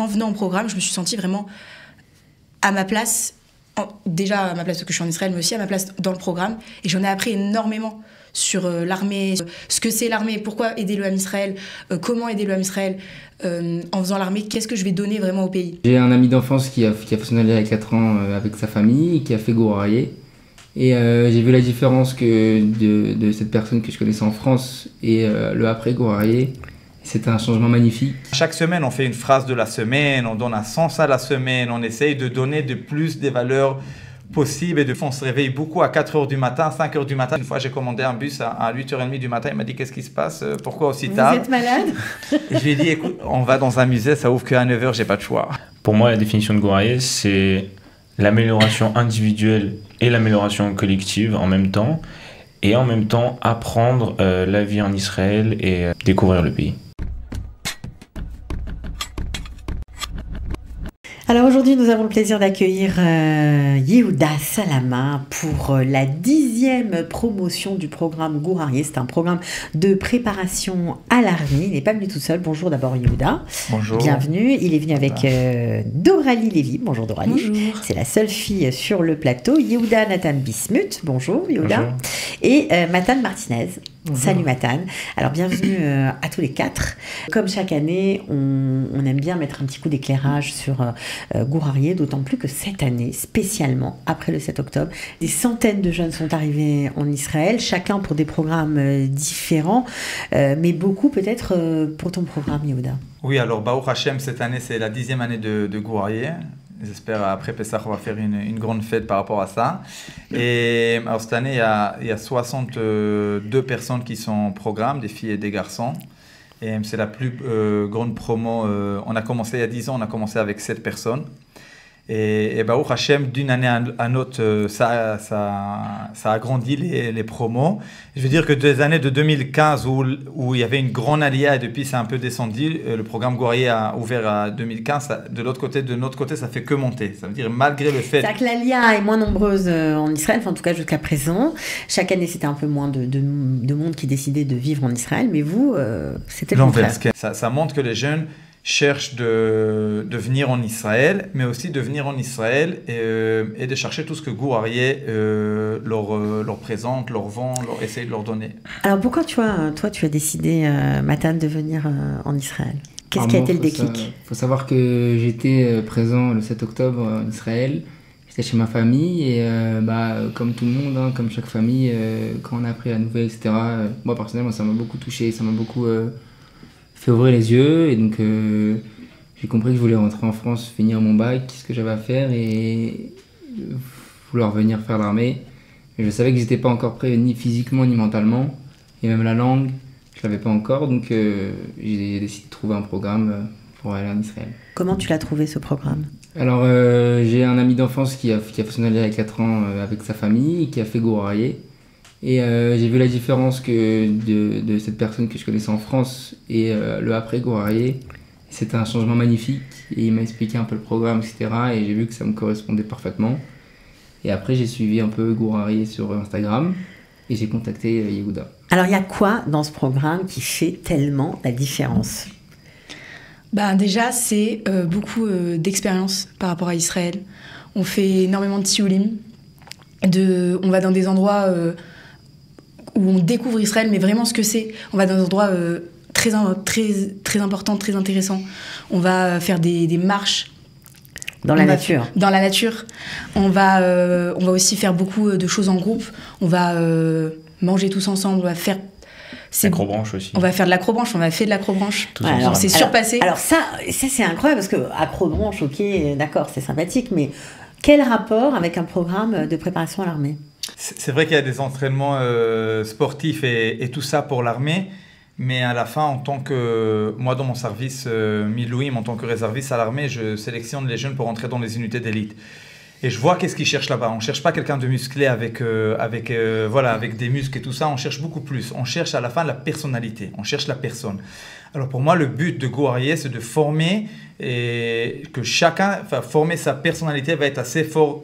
en venant au programme, je me suis sentie vraiment à ma place, déjà à ma place parce que je suis en Israël, mais aussi à ma place dans le programme. Et j'en ai appris énormément sur l'armée, ce que c'est l'armée, pourquoi aider le Ham Israël, comment aider le Ham Israël en faisant l'armée, qu'est-ce que je vais donner vraiment au pays. J'ai un ami d'enfance qui a fonctionné il y a 4 ans avec sa famille, qui a fait Gourarié. Et j'ai vu la différence de cette personne que je connaissais en France et le après Gourarié. C'était un changement magnifique. Chaque semaine, on fait une phrase de la semaine, on donne un sens à la semaine, on essaye de donner de plus des valeurs possibles. Et on se réveille beaucoup à 4h du matin, 5h du matin. Une fois, j'ai commandé un bus à 8h30 du matin. Il m'a dit, qu'est-ce qui se passe? Pourquoi aussi tard? Vous êtes malade? Et je lui ai dit, écoute, on va dans un musée, ça ouvre qu'à 9h, j'ai pas de choix. Pour moi, la définition de Gourarié, c'est l'amélioration individuelle et l'amélioration collective en même temps. Et en même temps, apprendre la vie en Israël et découvrir le pays. Alors aujourd'hui, nous avons le plaisir d'accueillir Yehuda Salama pour la 10e promotion du programme Gourarié. C'est un programme de préparation à l'armée. Il n'est pas venu tout seul. Bonjour d'abord Yehuda. Bonjour. Bienvenue. Il est venu avec Doralie Lévy. Bonjour Doralie. Bonjour. C'est la seule fille sur le plateau. Yehuda Nathan Bismuth. Bonjour Yehuda. Bonjour. Et Matan Martinez. Bonjour. Salut Matan. Alors bienvenue à tous les 4. Comme chaque année, on aime bien mettre un petit coup d'éclairage sur Gourarié, d'autant plus que cette année, spécialement après le 7 octobre, des centaines de jeunes sont arrivés en Israël, chacun pour des programmes différents, mais beaucoup peut-être pour ton programme Yehuda. Oui, alors Baruch Hashem, cette année, c'est la 10e année de Gourarié. J'espère après Pessah, on va faire une grande fête par rapport à ça. Et alors cette année, il y a 62 personnes qui sont au programme, des filles et des garçons. Et c'est la plus grande promo. On a commencé il y a 10 ans, on a commencé avec 7 personnes. Et Baruch Hashem, d'une année à l'autre, ça a grandi les promos. Je veux dire que des années de 2015 où il y avait une grande alia et depuis c'est un peu descendu, le programme Gourarié a ouvert à 2015. De notre côté, ça fait que monter. Ça veut dire malgré le fait... C'est-à-dire que l'alia est moins nombreuse en Israël, enfin, en tout cas jusqu'à présent. Chaque année, c'était un peu moins de monde qui décidait de vivre en Israël, mais vous, c'était le contraire. Ça montre que les jeunes cherchent de venir en Israël, mais aussi de venir en Israël et de chercher tout ce que Gourarié leur présente, leur vend, essaye de leur donner. Alors pourquoi toi tu as décidé, Matan, de venir en Israël? Qu'est-ce qui a été le déclic? Il faut savoir que j'étais présent le 7 octobre en Israël. J'étais chez ma famille et comme tout le monde, hein, comme chaque famille, quand on a appris la nouvelle, etc. Moi personnellement, ça m'a beaucoup touché, ça m'a beaucoup... fait ouvrir les yeux et donc j'ai compris que je voulais rentrer en France, finir mon bac, ce que j'avais à faire et vouloir venir faire l'armée. Mais je savais que j'étais pas encore prêt ni physiquement ni mentalement et même la langue, je l'avais pas encore donc j'ai décidé de trouver un programme pour aller en Israël. Comment tu l'as trouvé ce programme? Alors j'ai un ami d'enfance qui a fonctionné il y a 4 ans avec sa famille, qui a fait Gourarié. Et j'ai vu la différence de cette personne que je connaissais en France et le après Gourarié. C'était un changement magnifique et il m'a expliqué un peu le programme, etc. Et j'ai vu que ça me correspondait parfaitement. Et après, j'ai suivi un peu Gourarié sur Instagram et j'ai contacté Yehuda. Alors, il y a quoi dans ce programme qui fait tellement la différence? Déjà, c'est beaucoup d'expérience par rapport à Israël. On fait énormément de tioulim. On va dans des endroits... où on découvre Israël, mais vraiment ce que c'est. On va dans des endroits très importants, très intéressants. On va faire des marches. Dans la nature. Dans la nature. On va aussi faire beaucoup de choses en groupe. On va manger tous ensemble. On va faire... L'acrobranche aussi. On va faire de l'acrobranche. On va faire de l'acrobranche. Alors, c'est surpassé. Alors ça c'est incroyable parce que acrobranche, ok, d'accord, c'est sympathique, mais quel rapport avec un programme de préparation à l'armée? C'est vrai qu'il y a des entraînements sportifs et tout ça pour l'armée, mais à la fin, moi dans mon service Milouim, en tant que réserviste à l'armée, je sélectionne les jeunes pour entrer dans les unités d'élite. Et je vois qu'est-ce qu'ils cherchent là-bas. On ne cherche pas quelqu'un de musclé avec des muscles et tout ça. On cherche beaucoup plus. On cherche à la fin la personnalité. On cherche la personne. Alors pour moi, le but de Gourarié, c'est de former et que former sa personnalité va être assez fort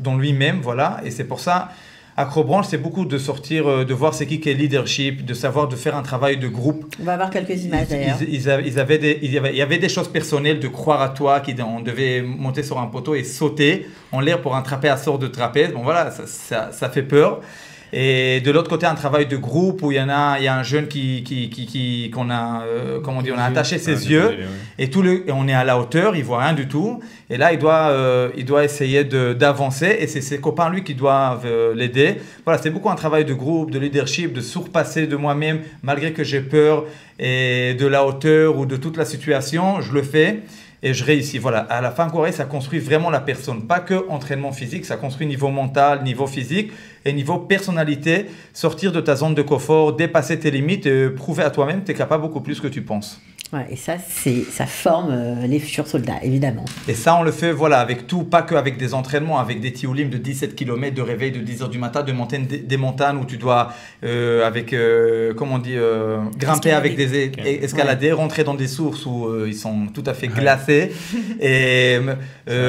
dans lui-même. Voilà. Et c'est pour ça, Acrobranche, c'est beaucoup de sortir, de voir c'est qui est leadership, de savoir de faire un travail de groupe. On va avoir quelques images d'ailleurs. Il y avait des choses personnelles, de croire à toi, on devait monter sur un poteau et sauter en l'air pour attraper un sort de trapèze. Bon voilà, ça fait peur. Et de l'autre côté, un travail de groupe où il y a un jeune qu'on a, comment on dit, on a attaché ses yeux et on est à la hauteur, il voit rien du tout. Et là, il doit essayer d'avancer et c'est ses copains lui qui doivent l'aider. Voilà, c'est beaucoup un travail de groupe, de leadership, de surpasser de moi-même malgré que j'ai peur et de la hauteur ou de toute la situation, je le fais. Et je réussis. Voilà, à la fin, ça construit vraiment la personne. Pas que entraînement physique, ça construit niveau mental, niveau physique et niveau personnalité. Sortir de ta zone de confort, dépasser tes limites et prouver à toi-même que tu es capable beaucoup plus que tu penses. Ouais, et ça forme les futurs soldats, évidemment. Et ça, on le fait voilà, avec tout, pas qu'avec des entraînements, avec des tioulim de 17 km, de réveil de 10h du matin, de monter des montagnes où tu dois, comment on dit, grimper avec des escalader, rentrer dans des sources où ils sont tout à fait glacés et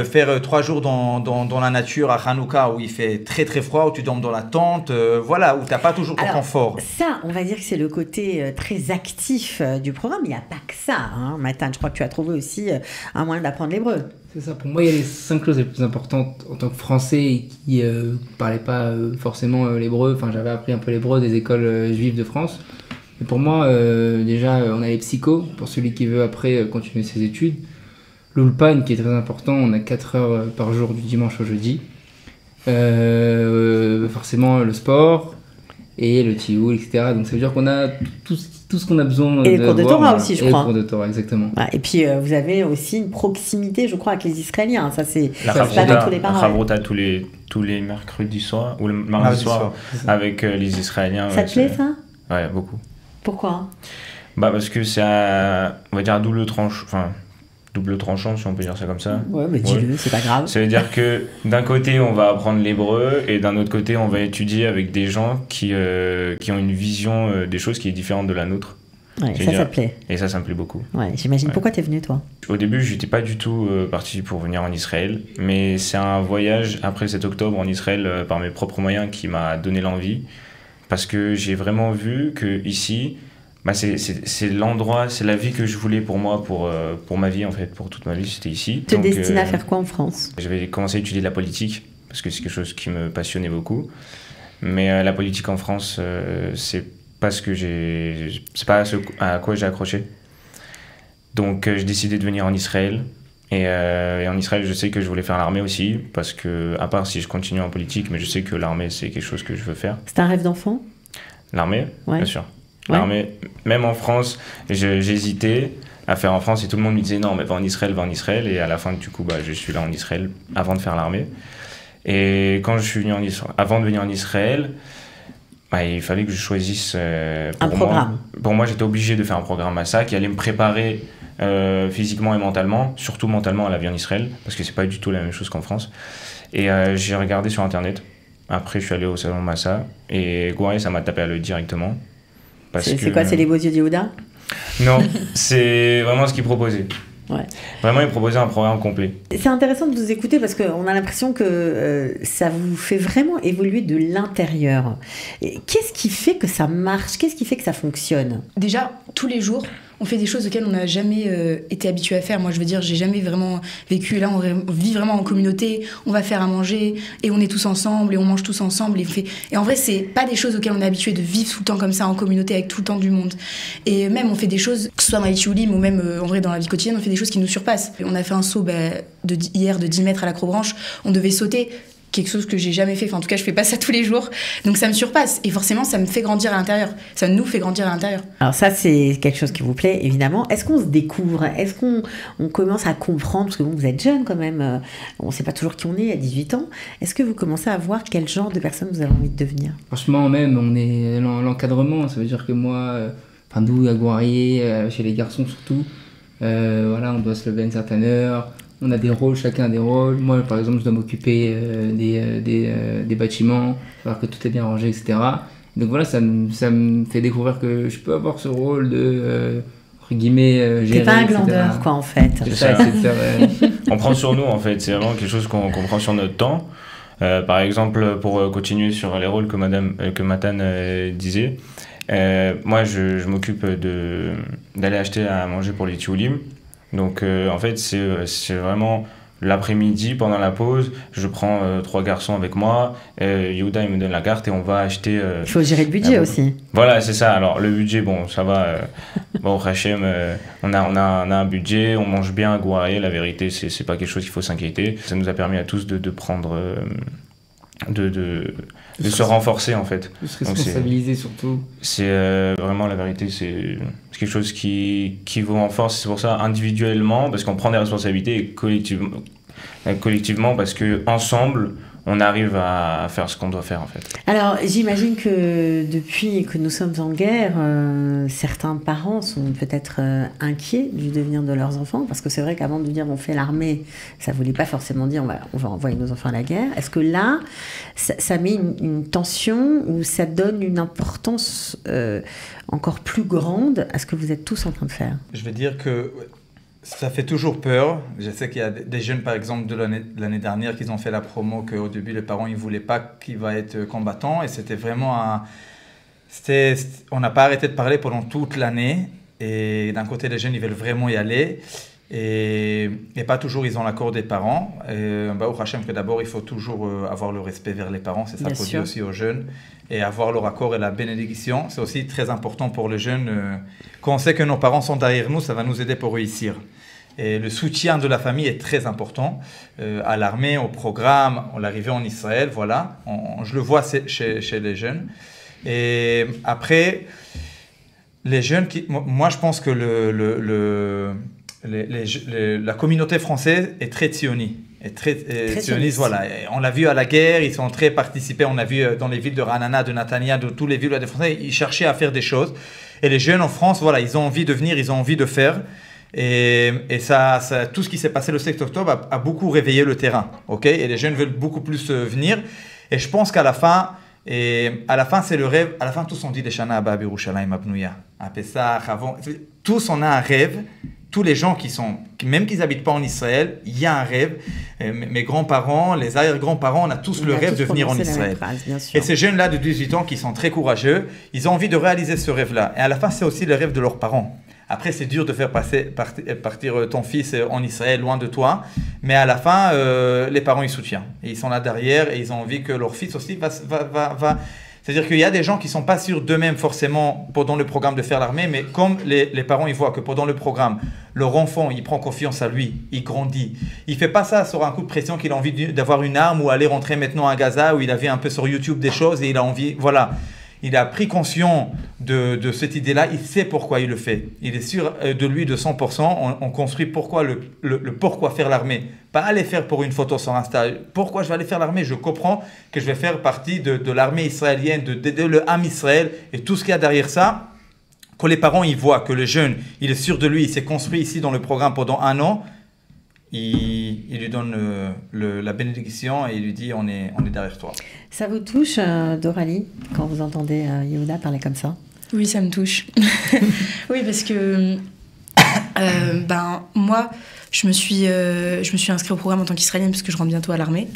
faire 3 jours dans la nature à Hanouka où il fait très très froid, où tu dors dans la tente, voilà, où tu n'as pas toujours ton confort. Ça, on va dire que c'est le côté très actif du programme. Il n'y a pas que ça, hein. Matane, je crois que tu as trouvé aussi un moyen d'apprendre l'hébreu. C'est ça, pour moi, il y a les 5 choses les plus importantes en tant que Français et qui ne parlaient pas forcément l'hébreu. Enfin, j'avais appris un peu l'hébreu des écoles juives de France. Et pour moi, déjà, on a les psychos, pour celui qui veut après continuer ses études. L'ulpan, qui est très important, on a 4 heures par jour du dimanche au jeudi. Forcément, le sport et le tioul, etc. Donc ça veut dire qu'on a tout ce qu'on a besoin. Et les cours de Torah aussi, je crois. Et les cours de Torah, exactement. Ouais, et puis vous avez aussi une proximité, je crois, avec les Israéliens. Ça, c'est la Chavruta tous les mercredis soirs, ou le mardi soir, avec les Israéliens. Ça te plaît, ça ? Ouais, beaucoup. Pourquoi ? Parce que c'est, on va dire, un double tranchant, si on peut dire ça comme ça. Ouais, mais dis-le, c'est pas grave. Ça veut dire que d'un côté, on va apprendre l'hébreu et d'un autre côté, on va étudier avec des gens qui ont une vision des choses qui est différente de la nôtre. Ouais, ça te plaît. Et ça me plaît beaucoup. Ouais, j'imagine. Ouais. Pourquoi t'es venu, toi ? Au début, je n'étais pas du tout parti pour venir en Israël, mais c'est un voyage après le 7 octobre en Israël par mes propres moyens qui m'a donné l'envie, parce que j'ai vraiment vu que ici, c'est l'endroit, c'est la vie que je voulais pour moi, pour ma vie en fait, pour toute ma vie, c'était ici. Tu te destines à faire quoi en France ? J'avais commencé à étudier la politique, parce que c'est quelque chose qui me passionnait beaucoup. Mais la politique en France, c'est pas à quoi j'ai accroché. Donc j'ai décidé de venir en Israël. Et en Israël, je sais que je voulais faire l'armée aussi, parce que, à part si je continue en politique, mais je sais que l'armée, c'est quelque chose que je veux faire. C'est un rêve d'enfant ? L'armée, ouais. Bien sûr. L'armée, même en France, j'hésitais à faire en France et tout le monde me disait non, mais va en Israël. Et à la fin, du coup, je suis là en Israël avant de faire l'armée. Et quand je suis venu avant de venir en Israël, il fallait que je choisisse un programme. Pour moi, j'étais obligé de faire un programme à ça qui allait me préparer physiquement et mentalement, surtout mentalement à la vie en Israël, parce que c'est pas du tout la même chose qu'en France. Et j'ai regardé sur Internet. Après, je suis allé au salon Massa et Gouaré, ça m'a tapé à l'œil directement. C'est quoi, c'est les beaux yeux d'Yehuda ? Non, c'est vraiment ce qu'il proposait. Ouais. Vraiment, il proposait un programme complet. C'est intéressant de vous écouter parce qu'on a l'impression que ça vous fait vraiment évoluer de l'intérieur. Qu'est-ce qui fait que ça marche ? Qu'est-ce qui fait que ça fonctionne ? Déjà, tous les jours, on fait des choses auxquelles on n'a jamais été habitué à faire. Moi, je veux dire, j'ai jamais vraiment vécu. Là, on vit vraiment en communauté, on va faire à manger, et on est tous ensemble, et on mange tous ensemble. Et en vrai, c'est pas des choses auxquelles on est habitué de vivre tout le temps comme ça, en communauté, avec tout le temps du monde. Et même, on fait des choses, que ce soit dans les tchoulim ou même en vrai dans la vie quotidienne, on fait des choses qui nous surpassent. On a fait un saut hier de 10 mètres à l'Acrobranche, on devait sauter. Quelque chose que j'ai jamais fait, enfin en tout cas je fais pas ça tous les jours, donc ça me surpasse et forcément ça me fait grandir à l'intérieur, ça nous fait grandir à l'intérieur. Alors ça c'est quelque chose qui vous plaît évidemment. Est-ce qu'on se découvre, est-ce qu'on commence à comprendre, parce que vous êtes jeune quand même, on sait pas toujours qui on est à 18 ans, est-ce que vous commencez à voir quel genre de personne vous avez envie de devenir ? Franchement même on est l'encadrement, ça veut dire que moi, nous à Gouarrier, chez les garçons surtout, on doit se lever à une certaine heure. On a des rôles, chacun a des rôles. Moi, par exemple, je dois m'occuper des bâtiments, savoir que tout est bien rangé, etc. Donc voilà, ça me fait découvrir que je peux avoir ce rôle de, entre guillemets, gérer, t'es pas un glandeur, quoi, en fait. C'est ça, c'est de faire... On prend sur nous, en fait. C'est vraiment quelque chose qu'on prend sur notre temps. Par exemple, pour continuer sur les rôles que Matane disait, moi je m'occupe d'aller acheter à manger pour les Tioulim. Donc en fait c'est vraiment l'après-midi pendant la pause, je prends 3 garçons avec moi, Yehuda il me donne la carte et on va acheter... Il faut gérer le budget aussi. Voilà, c'est ça. Alors le budget, bon ça va, bon Hachem, on a un budget, on mange bien à Gouaré, la vérité c'est pas quelque chose qu'il faut s'inquiéter. Ça nous a permis à tous de prendre... de se renforcer en fait. De se responsabiliser surtout. C'est vraiment la vérité, c'est quelque chose qui vous renforce. C'est pour ça individuellement, parce qu'on prend des responsabilités et collectivement parce que ensemble on arrive à faire ce qu'on doit faire en fait. Alors j'imagine que depuis que nous sommes en guerre, certains parents sont peut-être inquiets du devenir de leurs enfants, parce que c'est vrai qu'avant de dire on fait l'armée, ça voulait pas forcément dire on va envoyer nos enfants à la guerre. Est-ce que là, ça met une tension ou ça donne une importance encore plus grande à ce que vous êtes tous en train de faire? Je vais dire que ça fait toujours peur. Je sais qu'il y a des jeunes, par exemple, de l'année dernière, qui ont fait la promo qu'au début, les parents ne voulaient pas qu'il va être combattant. Et c'était vraiment on n'a pas arrêté de parler pendant toute l'année. Et d'un côté, les jeunes, ils veulent vraiment y aller. Et pas toujours, ils ont l'accord des parents. Au Hachem, que d'abord, il faut toujours avoir le respect vers les parents. C'est ça qu'on dit aussi aux jeunes. Et avoir leur accord et la bénédiction, c'est aussi très important pour les jeunes. Quand on sait que nos parents sont derrière nous, ça va nous aider pour réussir. Et le soutien de la famille est très important. À l'armée, au programme, à l'arrivée en Israël, voilà. Je le vois chez les jeunes. Et après, les jeunes, moi je pense que la communauté française est très sioniste. Très sioniste, voilà. Et on l'a vu à la guerre, ils sont très participés. On a vu dans les villes de Ranana, de Natania, de toutes les villes des Français, ils cherchaient à faire des choses. Et les jeunes en France, voilà, ils ont envie de venir, ils ont envie de faire. Et ça, tout ce qui s'est passé le 7 octobre a beaucoup réveillé le terrain. Okay, et les jeunes veulent beaucoup plus venir. Et je pense qu'à la fin, c'est le rêve. À la fin, tous on dit les Shana Abba Birushalayim Abnouya. À Pessah, avant. Tous on a un rêve. Tous les gens même qu'ils n'habitent pas en Israël, il y a un rêve. Mes grands-parents, les arrière-grands-parents, on a tous le rêve de venir en Israël. Et ces jeunes-là de 18 ans qui sont très courageux, ils ont envie de réaliser ce rêve-là. Et à la fin, c'est aussi le rêve de leurs parents. Après, c'est dur de faire partir ton fils en Israël, loin de toi. Mais à la fin, les parents, ils soutiennent. Et ils sont là derrière et ils ont envie que leur fils aussi va. C'est-à-dire qu'il y a des gens qui ne sont pas sûrs d'eux-mêmes forcément pendant le programme de faire l'armée, mais comme les parents, ils voient que pendant le programme, leur enfant, il prend confiance à lui, il grandit. Il ne fait pas ça sur un coup de pression qu'il a envie d'avoir une arme ou aller rentrer maintenant à Gaza où il a vu un peu sur YouTube des choses et il a envie, voilà. Il a pris conscience de cette idée-là, il sait pourquoi il le fait. Il est sûr de lui de 100%, on construit pourquoi le pourquoi faire l'armée. Pas aller faire pour une photo sur Insta. Pourquoi je vais aller faire l'armée? Je comprends que je vais faire partie de l'armée israélienne, de le Ham Israël et tout ce qu'il y a derrière ça. Quand les parents ils voient que le jeune, il est sûr de lui, il s'est construit ici dans le programme pendant 1 an, il lui donne la bénédiction et il lui dit on est derrière toi. Ça vous touche, Doralie, quand vous entendez Yehuda parler comme ça? Oui, ça me touche. Oui, parce que moi, je me suis inscrite au programme en tant qu'Israélienne parce que je rentre bientôt à l'armée.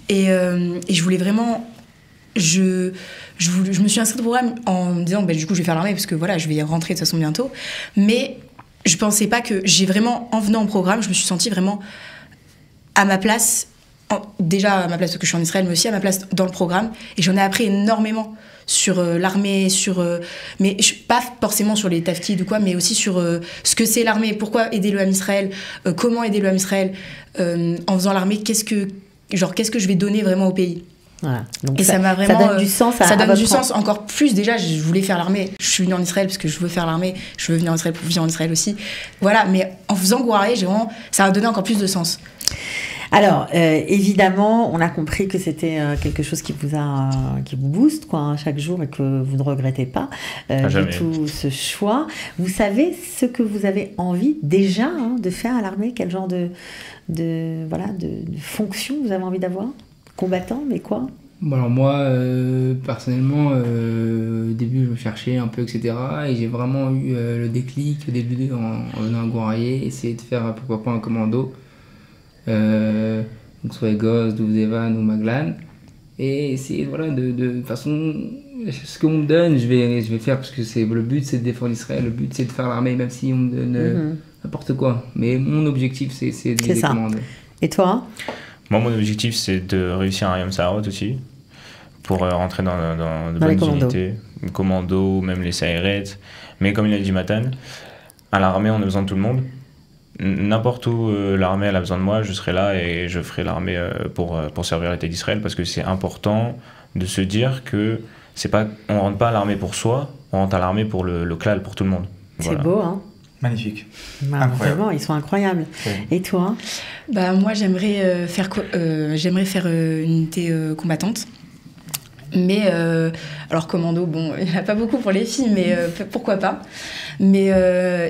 Et je voulais vraiment... Je me suis inscrite au programme en me disant du coup, je vais faire l'armée parce que voilà, je vais y rentrer de toute façon bientôt. Mais je pensais pas que j'ai vraiment, en venant au programme, je me suis sentie vraiment à ma place, déjà à ma place parce que je suis en Israël, mais aussi à ma place dans le programme. Et j'en ai appris énormément sur l'armée, mais pas forcément sur les taftides ou quoi, mais aussi sur ce que c'est l'armée, pourquoi aider le Ham Israël, comment aider le Ham Israël en faisant l'armée, qu'est-ce que je vais donner vraiment au pays. Voilà. Donc et ça m'a vraiment, ça donne du sens ça donne du sens encore plus. Déjà, je voulais faire l'armée. Je suis venue en Israël parce que je veux faire l'armée. Je veux venir en Israël pour vivre en Israël aussi. Voilà, mais en faisant Gouaré, ça a donné encore plus de sens. Alors, évidemment, on a compris que c'était quelque chose qui vous booste chaque jour et que vous ne regrettez pas du tout ce choix. Vous savez ce que vous avez envie déjà de faire à l'armée? Quel genre de fonction vous avez envie d'avoir? Combattant, mais quoi? Bon, alors moi, personnellement, au début, je me cherchais un peu, etc. Et j'ai vraiment eu le déclic au début en venant à Gouaré, essayer de faire pourquoi pas un commando. donc soit Egos, Douvdevan ou Maglan, et essayer voilà, de façon, ce qu'on me donne, je vais faire, parce que le but c'est de défendre Israël, le but c'est de faire l'armée, même si on me donne n'importe quoi. Mais mon objectif c'est de les commander. Et toi? Moi, mon objectif, c'est de réussir un Yom Sa'arot aussi, pour rentrer dans de bonnes unités, les commandos, même les Sayeret. Mais comme il a dit Matan, à l'armée, on a besoin de tout le monde. N'importe où l'armée elle a besoin de moi, je serai là et je ferai l'armée pour servir l'État d'Israël, parce que c'est important de se dire que on ne rentre pas à l'armée pour soi, on rentre à l'armée pour le klal, pour tout le monde. Voilà. C'est beau, hein? Magnifique. Vraiment, ils sont incroyables. Ouais. Et toi? Bah, moi, j'aimerais faire une unité combattante. Mais, alors commando, bon, il n'y en a pas beaucoup pour les filles, mais pourquoi pas. Mais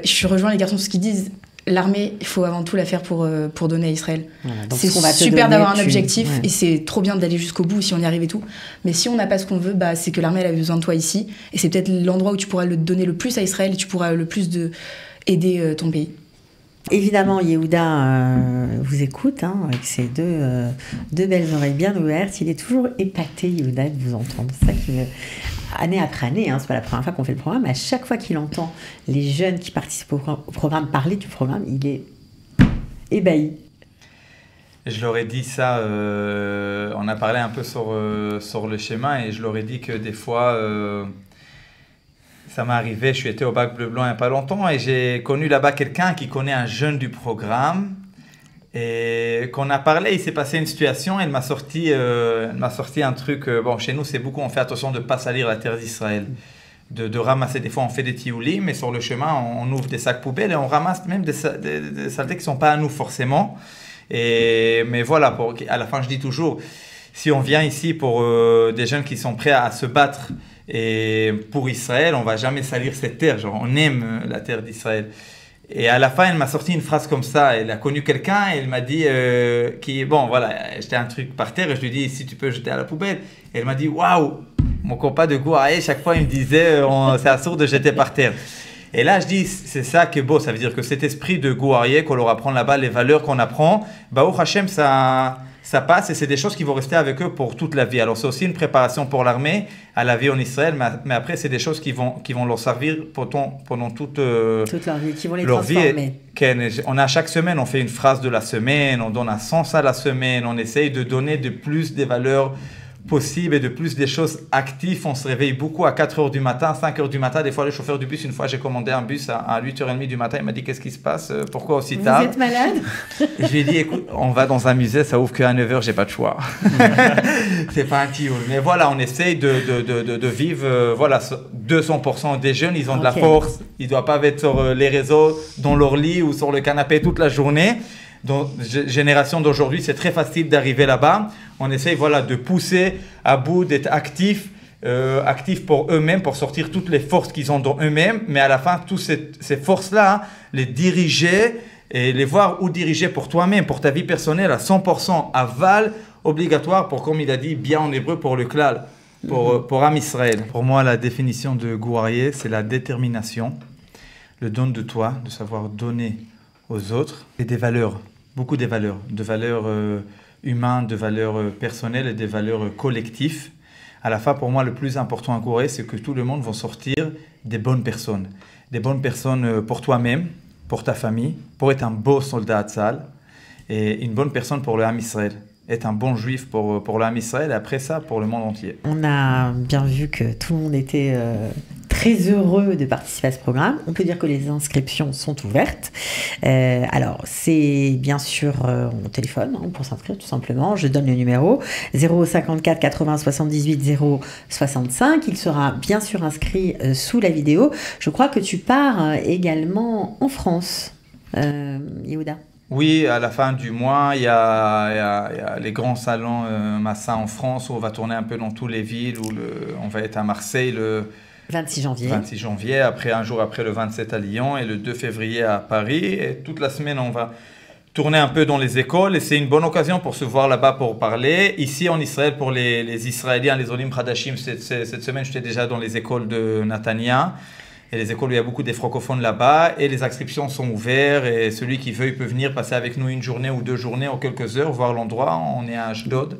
je rejoins les garçons sur ce qu'ils disent. L'armée, il faut avant tout la faire pour donner à Israël. Voilà, c'est super d'avoir un objectif et c'est trop bien d'aller jusqu'au bout si on y arrive et tout. Mais si on n'a pas ce qu'on veut, bah, c'est que l'armée elle a besoin de toi ici. Et c'est peut-être l'endroit où tu pourras le donner le plus à Israël et tu pourras le plus aider ton pays. Évidemment, Yehuda vous écoute avec ses deux belles oreilles bien ouvertes. Il est toujours épaté, Yehuda, de vous entendre. C'est ça qui année après année, c'est pas la première fois qu'on fait le programme. À chaque fois qu'il entend les jeunes qui participent au programme parler du programme, il est ébahi. Je leur ai dit ça, on a parlé un peu sur le schéma et je leur ai dit que des fois... ça m'est arrivé, je suis été au Bac Bleu Blanc il n'y a pas longtemps et j'ai connu là-bas quelqu'un qui connaît un jeune du programme et qu'on a parlé, il s'est passé une situation, elle m'a sorti un truc, bon chez nous c'est beaucoup, on fait attention de ne pas salir la terre d'Israël, de ramasser, des fois on fait des tioulis, mais sur le chemin on ouvre des sacs poubelles et on ramasse même des saletés qui ne sont pas à nous forcément, mais voilà, à la fin je dis toujours, si on vient ici pour des jeunes qui sont prêts à se battre et pour Israël, on ne va jamais salir cette terre, genre on aime la terre d'Israël. Et à la fin, elle m'a sorti une phrase comme ça, elle a connu quelqu'un et elle m'a dit, bon voilà, j'étais un truc par terre et je lui ai dit, si tu peux jeter à la poubelle. Et elle m'a dit, waouh, mon compas de Gouaï, chaque fois il me disait, c'est absurde de jeter par terre. Et là, je dis, c'est ça qui est beau, ça veut dire que cet esprit de Gouaï qu'on leur apprend là-bas, les valeurs qu'on apprend, Baruch Hashem, ça passe et c'est des choses qui vont rester avec eux pour toute la vie. Alors c'est aussi une préparation pour l'armée, à la vie en Israël, mais après c'est des choses qui vont leur servir pendant toute leur vie, qui vont les transformer. On a chaque semaine, on fait une phrase de la semaine, on donne un sens à la semaine, on essaye de donner de plus des valeurs possibles et de plus des choses actives. On se réveille beaucoup à 4h du matin, 5h du matin. Des fois, le chauffeur du bus, une fois, j'ai commandé un bus à 8h30 du matin. Il m'a dit, qu'est-ce qui se passe? Pourquoi aussi tard? Vous êtes malade? Et je lui ai dit, écoute, on va dans un musée, ça ouvre qu'à 9h, j'ai pas de choix. C'est pas un tioul. Mais voilà, on essaye de vivre, voilà, 200% des jeunes, ils ont de la force. Ils ne doivent pas être sur les réseaux, dans leur lit ou sur le canapé toute la journée. Donc, génération d'aujourd'hui, c'est très facile d'arriver là-bas. On essaye de pousser à bout, d'être actifs pour eux-mêmes, pour sortir toutes les forces qu'ils ont dans eux-mêmes. Mais à la fin, toutes ces forces-là, les diriger et les voir où diriger pour toi-même, pour ta vie personnelle à 100%, aval, obligatoire pour, comme il a dit bien en hébreu, pour le klal, pour Am Israël. Pour moi, la définition de Gouaïe, c'est la détermination, le don de toi, de savoir donner aux autres, et des valeurs, beaucoup de valeurs humaines, de valeurs personnelles et des valeurs collectives. À la fin, pour moi, le plus important à Gouaïe, c'est que tout le monde va sortir des bonnes personnes pour toi-même, pour ta famille, pour être un beau soldat à Tzahal, et une bonne personne pour le Ham Israël. Être un bon juif pour le Ham Israël, et après ça, pour le monde entier. On a bien vu que tout le monde était très heureux de participer à ce programme. On peut dire que les inscriptions sont ouvertes. Alors, c'est bien sûr on téléphone pour s'inscrire tout simplement. Je donne le numéro 054 80 78 065. Il sera bien sûr inscrit sous la vidéo. Je crois que tu pars également en France, Yehuda. Oui, à la fin du mois, il y a les grands salons Massa en France où on va tourner un peu dans toutes les villes. On va être à Marseille le 26 janvier. Après, un jour après le 27 à Lyon et le 2 février à Paris. Et toute la semaine, on va tourner un peu dans les écoles. Et c'est une bonne occasion pour se voir là-bas pour parler. Ici en Israël, pour les Israéliens, les Olim Hadashim, cette semaine, j'étais déjà dans les écoles de Natania. Et les écoles où il y a beaucoup des francophones là-bas. Et les inscriptions sont ouvertes. Et celui qui veut, il peut venir passer avec nous une journée ou 2 journées ou quelques heures, voir l'endroit. On est à Ashdod.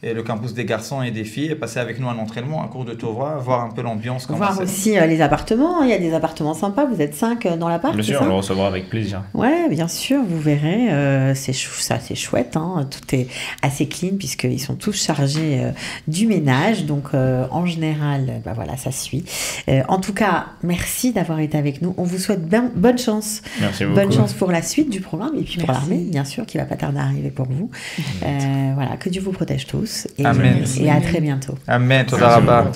Et le campus des garçons et des filles, et passer avec nous un entraînement, un cours de Torah, voir un peu l'ambiance. Voir aussi les appartements. Il y a des appartements sympas. Vous êtes 5 dans l'appart. Bien sûr, on le recevra avec plaisir. Ouais, bien sûr, vous verrez. C'est chouette. Hein. Tout est assez clean puisqu'ils sont tous chargés du ménage. Donc, en général, voilà, ça suit. En tout cas, merci d'avoir été avec nous. On vous souhaite bonne chance. Merci beaucoup. Bonne chance pour la suite du programme et puis pour l'armée, bien sûr, qui va pas tarder à arriver pour vous. Voilà, que Dieu vous protège tous. Et, Amen. Et à très bientôt. Amen. Toda rabba.